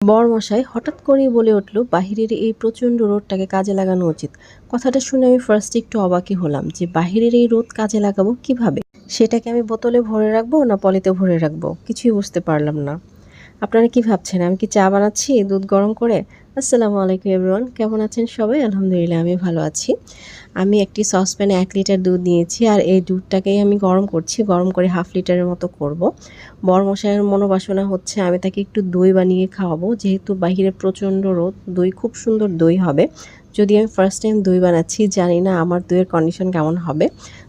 বরমশাই হঠাৎ করেই বলে উঠল, বাহিরের এই প্রচণ্ড রোদটাকে কাজে লাগানো উচিত। কথাটা শুনে আমি ফার্স্ট একটু অবাকই হলাম যে বাহিরের এই রোদ কাজে লাগাবো কিভাবে? সেটাকে আমি বোতলে ভরে রাখবো না পলিতে ভরে রাখবো, কিছুই বুঝতে পারলাম না। আপনারা কি ভাবছেন আমি কি চা বানাচ্ছি দুধ গরম করে? আসসালামু আলাইকুম এভরিওয়ান, কেমন আছেন সবাই? আলহামদুলিল্লাহ আমি ভালো আছি। আমি একটি সসপ্যানে 1 লিটার দুধ নিয়েছি আর এই দুধটাকেই আমি গরম করছি। গরম করে হাফ লিটারের মতো করব। বরমশাইয়ের মনোবাসনা হচ্ছে আমি তাকে একটু দই বানিয়ে খাওয়াবো, যেহেতু বাহিরে প্রচণ্ড রোদ, দই খুব সুন্দর দই হবে। যদি আমি ফার্স্ট টাইম দই বানাচ্ছি, জানি না আমার দইয়ের কন্ডিশন কেমন হবে।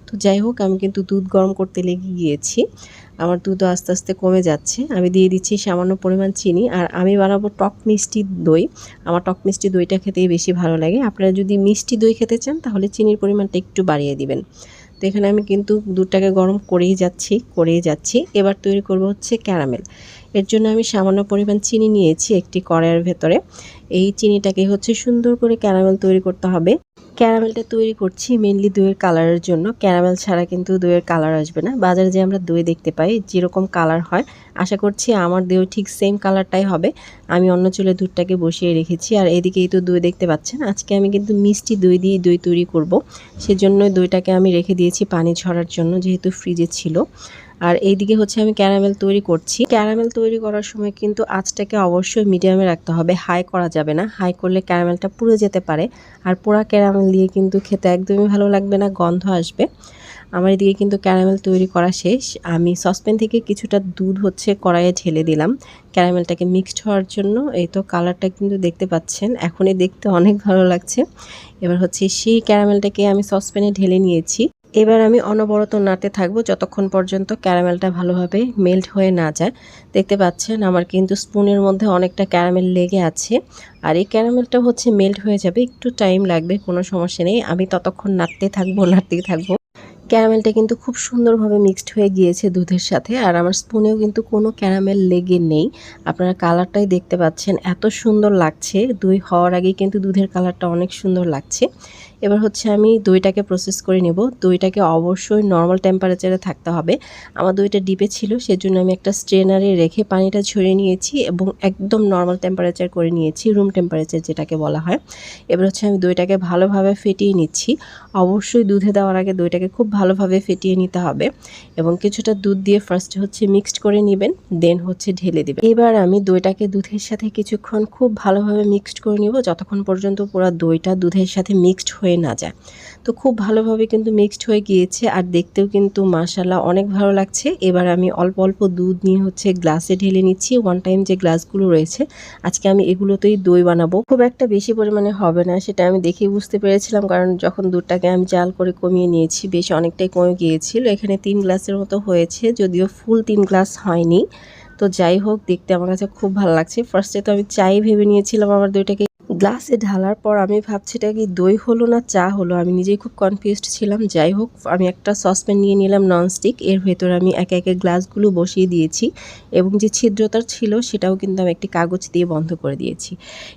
তো যাই হোক, আমি কিন্তু দুধ গরম করতে লেগে গিয়েছি। আমার দুধও আস্তে আস্তে কমে যাচ্ছে। আমি দিয়ে দিচ্ছি সামান্য পরিমাণ চিনি, আর আমি বানাবো টক মিষ্টি দই। আমার টক মিষ্টি দইটা খেতেই বেশি ভালো লাগে। আপনারা যদি মিষ্টি দই খেতে চান তাহলে চিনির পরিমাণটা একটু বাড়িয়ে দিবেন। তো এখানে আমি কিন্তু দুধটাকে গরম করেই যাচ্ছি। এবার তৈরি করব হচ্ছে ক্যারামেল। এর জন্য আমি সামান্য পরিমাণ চিনি নিয়েছি একটি কড়াইয়ের ভেতরে। এই চিনিটাকে হচ্ছে সুন্দর করে ক্যারামেল তৈরি করতে হবে। ক্যারামেলটা তৈরি করছি মেনলি দইয়ের কালারের জন্য। ক্যারামেল ছাড়া কিন্তু দইয়ের কালার আসবে না। বাজারে যে আমরা দই দেখতে পাই যেরকম কালার হয়, আশা করছি আমার দইও ঠিক সেম কালারটাই হবে। আমি অন্য চুলে দুধটাকে বসিয়ে রেখেছি, আর এদিকেই তো দই দেখতে পাচ্ছেন। আজকে আমি কিন্তু মিষ্টি দই দিয়ে দই তৈরি করব। সেজন্য দইটাকে আমি রেখে দিয়েছি পানি ঝরার জন্য, যেহেতু ফ্রিজে ছিল। আর এইদিকে হচ্ছে আমি ক্যারামেল তৈরি করছি। ক্যারামেল তৈরি করার সময় কিন্তু আঁচটাকে অবশ্যই মিডিয়ামে রাখতে হবে, হাই করা যাবে না। হাই করলে ক্যারামেলটা পুড়ে যেতে পারে, আর পোড়া ক্যারামেল দিয়ে কিন্তু খেতে একদমই ভালো লাগবে না, গন্ধ আসবে। আমার এদিকে কিন্তু ক্যারামেল তৈরি করা শেষ। আমি সসপ্যান থেকে কিছুটা দুধ হচ্ছে কড়াইয়ে ঢেলে দিলাম ক্যারামেলটাকে মিক্সড হওয়ার জন্য। এই তো কালারটা কিন্তু দেখতে পাচ্ছেন, এখনই দেখতে অনেক ভালো লাগছে। এবার হচ্ছে সেই ক্যারামেলটাকে আমি সসপ্যানে ঢেলে নিয়েছি। এবার আমি অনবরত নাড়তে থাকবো যতক্ষণ পর্যন্ত ক্যারামেলটা ভালোভাবে মেল্ট হয়ে না যায়। দেখতে পাচ্ছেন আমার কিন্তু স্পুনের মধ্যে অনেকটা ক্যারামেল লেগে আছে, আর এই ক্যারামেলটা হচ্ছে মেল্ট হয়ে যাবে, একটু টাইম লাগবে, কোনো সমস্যা নেই। আমি ততক্ষণ নাড়তেই থাকবো। ক্যারামেলটা কিন্তু খুব সুন্দরভাবে মিক্সড হয়ে গিয়েছে দুধের সাথে, আর আমার স্পুনেও কিন্তু কোনো ক্যারামেল লেগে নেই। আপনারা কালারটাই দেখতে পাচ্ছেন, এত সুন্দর লাগছে। দই হওয়ার আগে কিন্তু দুধের কালারটা অনেক সুন্দর লাগছে। এবার হচ্ছে আমি দইটাকে প্রসেস করে নেব। দইটাকে অবশ্যই নর্মাল টেম্পারেচারে থাকতে হবে। আমার দইটা ডিপে ছিল, সেজন্য আমি একটা স্ট্রেনারে রেখে পানিটা ঝরিয়ে নিয়েছি এবং একদম নর্মাল টেম্পারেচার করে নিয়েছি, রুম টেম্পারেচার যেটাকে বলা হয়। এবার হচ্ছে আমি দইটাকে ভালোভাবে ফেটিয়ে নিচ্ছি। অবশ্যই দুধে দেওয়ার আগে দইটাকে খুব ভালোভাবে ফেটিয়ে নিতে হবে, এবং কিছুটা দুধ দিয়ে ফার্স্ট হচ্ছে মিক্সড করে নেবেন, দেন হচ্ছে ঢেলে দেবেন। এবার আমি দইটাকে দুধের সাথে কিছুক্ষণ খুব ভালোভাবে মিক্সড করে নিব, যতক্ষণ পর্যন্ত পুরো দইটা দুধের সাথে মিক্সড হয়ে না যায়। তো খুব ভালোভাবে কিন্তু মিক্সড হয়ে গিয়েছে, আর দেখতেও কিন্তু মাশাআল্লাহ অনেক ভালো লাগছে। এবার আমি অল্প অল্প দুধ নিয়ে হচ্ছে গ্লাসে ঢেলে নিচ্ছি। ওয়ান টাইম যে গ্লাসগুলো রয়েছে, আজকে আমি এগুলোতেই দই বানাবো। খুব একটা বেশি পরিমাণে হবে না, সেটা আমি দেখেই বুঝতে পেরেছিলাম, কারণ যখন দুধটাকে আমি জাল করে কমিয়ে নিয়েছি, বেশ অনেকটাই কমে গিয়েছিল। এখানে 3 গ্লাসের মতো হয়েছে, যদিও ফুল 3 গ্লাস হয়নি। তো যাই হোক, দেখতে আমার কাছে খুব ভালো লাগছে। ফার্স্টে তো আমি চাই ভেবে নিয়েছিলাম আমার দইটাকে। গ্লাসে ঢালার পর আমি ভাবছি এটা কি দই হলো না চা হলো, আমি নিজেই খুব কনফিউজড ছিলাম। যাই হোক, আমি একটা সসপ্যান নিয়ে নিলাম ননস্টিক, এর ভেতর আমি একে একে গ্লাসগুলো বসিয়ে দিয়েছি, এবং যে ছিদ্রতা ছিল সেটাও কিন্তু আমি একটি কাগজ দিয়ে বন্ধ করে দিয়েছি।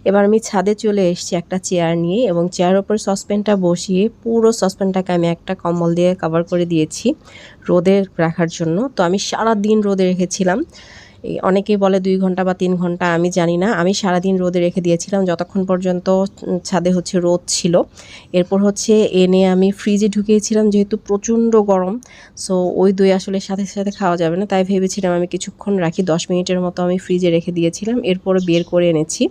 এবার আমি ছাদে চলে এসেছি একটা চেয়ার নিয়ে, এবং চেয়ারের ওপর সসপ্যানটা বসিয়ে পুরো সসপ্যানটাকে আমি একটা কম্বল দিয়ে কভার করে দিয়েছি রোদে রাখার জন্য। তো আমি সারা দিন রোদে রেখেছিলাম। অনেকেই বলে 2 ঘন্টা বা 3 ঘন্টা, আমি জানি না। আমি সারাদিন রোদে রেখে দিয়েছিলাম যতক্ষণ পর্যন্ত ছাদে হচ্ছে রোদ ছিল। এরপর হচ্ছে এনে আমি ফ্রিজে ঢুকিয়েছিলাম, যেহেতু প্রচণ্ড গরম। সো ওই দই আসলে সাথে সাথে খাওয়া যাবে না, তাই ভেবেছিলাম আমি কিছুক্ষণ রাখি, 10 মিনিটের মতো আমি ফ্রিজে রেখে দিয়েছিলাম। এরপরে বের করে এনেছি।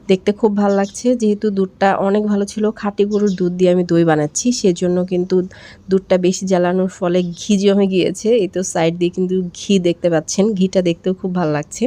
দেখতে খুব ভালো লাগছে, যেহেতু দুধটা অনেক ভালো ছিল। খাঁটি গরুর দুধ দিয়ে আমি দই বানাচ্ছি, সেজন্য কিন্তু দুধটা বেশি জ্বালানোর ফলে ঘি জমে গিয়েছে। এই তো সাইড দিয়ে কিন্তু ঘি দেখতে পাচ্ছেন, ঘিটা দেখতেও খুব ভালো লাগছে।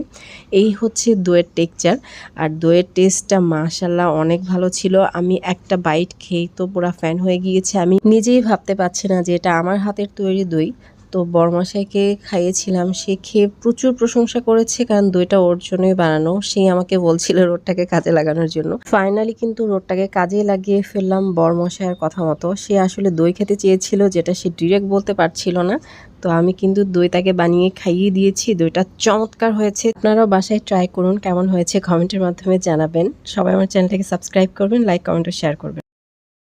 এই হচ্ছে দইয়ের টেক্সচার, আর দইয়ের টেস্টটা মাশাআল্লাহ অনেক ভালো ছিল। আমি একটা বাইট খেয়ে তো পুরো ফ্যান হয়ে গিয়েছে। আমি নিজেই ভাবতে পারছি না যে এটা আমার হাতের তৈরি দই। তো বরমশাইকে খাইয়েছিলাম, সে খেয়ে প্রচুর প্রশংসা করেছে, কারণ দইটা ওর জন্যই বানানো। সে আমাকে বলছিল রোদটাকে কাজে লাগানোর জন্য। ফাইনালি কিন্তু রোদটাকে কাজে লাগিয়ে ফেললাম বরমশাইয়ের কথা মতো। সে আসলে দই খেতে চেয়েছিল, যেটা সে ডিরেক্ট বলতে পারছিল না। তো আমি কিন্তু দই তাকে বানিয়ে খাইয়ে দিয়েছি। দইটা চমৎকার হয়েছে। আপনারাও বাসায় ট্রাই করুন, কেমন হয়েছে কমেন্টের মাধ্যমে জানাবেন। সবাই আমার চ্যানেলটাকে সাবস্ক্রাইব করবেন, লাইক কমেন্ট ও শেয়ার করবেন।